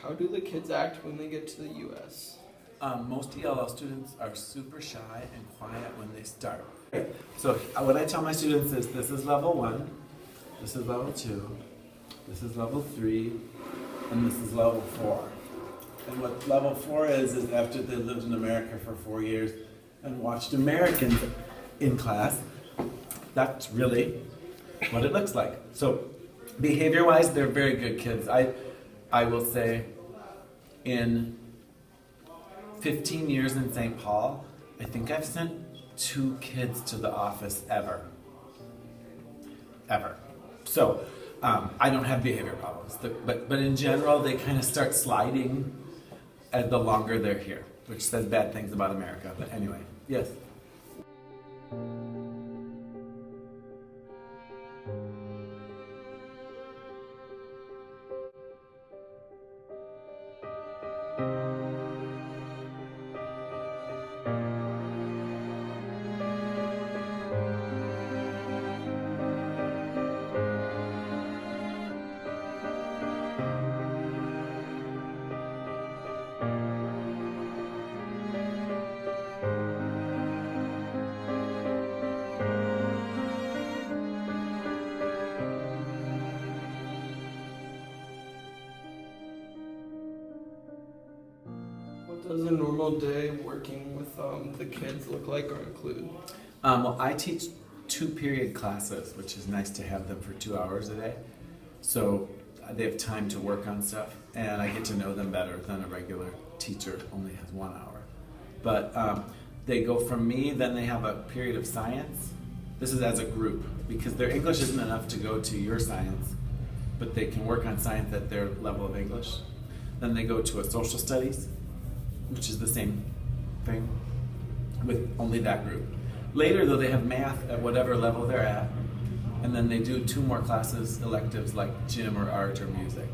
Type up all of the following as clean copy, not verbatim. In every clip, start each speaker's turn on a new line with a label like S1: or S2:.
S1: How do the kids act when they get to the U.S.?
S2: Most ELL students are super shy and quiet when they start. So what I tell my students is this is level 1, this is level 2, this is level 3, and this is level 4. And what level 4 is after they lived in America for 4 years and watched Americans in class, that's really what it looks like. So behavior-wise, they're very good kids. I will say in 15 years in St. Paul, I think I've sent 2 kids to the office ever. So I don't have behavior problems, but in general, they kind of start sliding as the longer they're here, which says bad things about America. But anyway, yes.
S1: What does a normal day working with the kids look like or include?
S2: Well, I teach 2-period classes, which is nice to have them for 2 hours a day. So they have time to work on stuff, and I get to know them better than a regular teacher only has 1 hour. But they go from me, then they have a period of science. This is as a group, because their English isn't enough to go to your science, but they can work on science at their level of English. Then they go to a social studies, which is the same thing with only that group. Later, though, they have math at whatever level they're at, and then they do 2 more classes, electives like gym or art or music.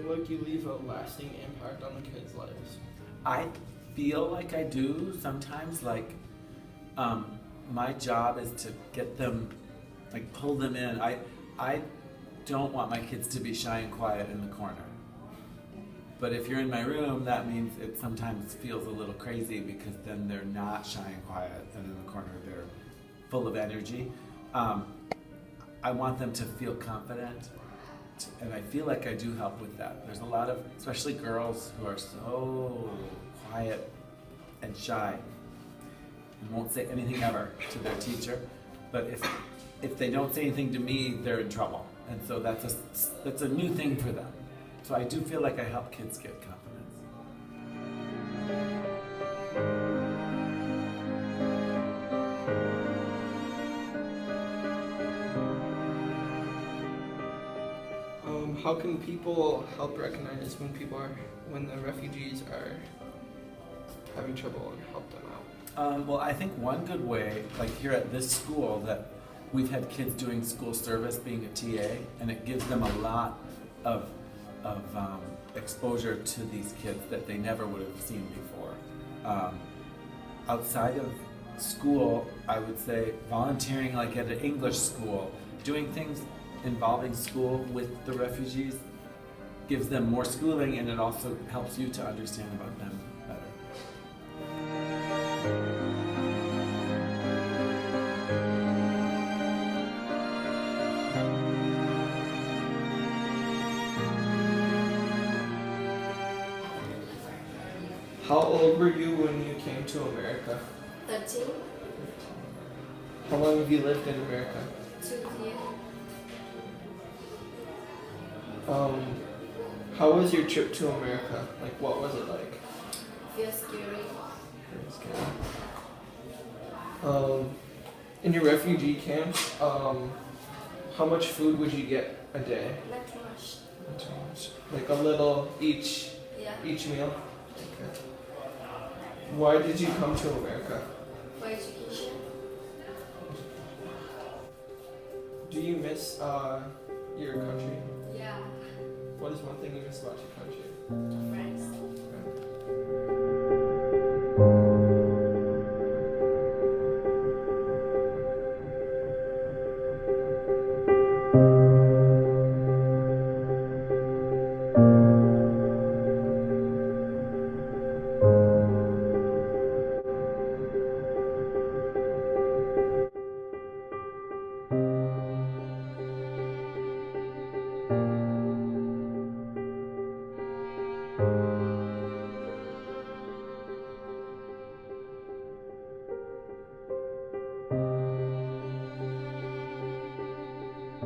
S1: Like you leave a lasting impact on the kids' lives?
S2: I feel like I do sometimes. Like my job is to get them, like pull them in. I don't want my kids to be shy and quiet in the corner. But if you're in my room, that means it sometimes feels a little crazy because then they're not shy and quiet, and in the corner they're full of energy. I want them to feel confident. And I feel like I do help with that. There's a lot of, especially girls, who are so quiet and shy and won't say anything ever to their teacher. But if they don't say anything to me, they're in trouble. And so that's a new thing for them. So I do feel like I help kids get confidence.
S1: How can people help recognize when the refugees are having trouble and help them out?
S2: Well, I think one good way, like here at this school, that we've had kids doing school service, being a TA, and it gives them a lot of exposure to these kids that they never would have seen before. Outside of school, I would say volunteering like at an English school, doing things involving school with the refugees gives them more schooling, and it also helps you to understand about them better.
S1: How old were you when you came to America?
S3: 13.
S1: How long have you lived in America?
S3: 2 years.
S1: How was your trip to America? Like, what was it like?
S3: Feels scary.
S1: In your refugee camps, how much food would you get a day?
S3: Not too much.
S1: Not too much. Like a little each meal? Okay. Why did you come to America?
S3: For education.
S1: Do you miss your country?
S3: Yeah.
S1: What is one thing you miss about your country?
S3: Friends.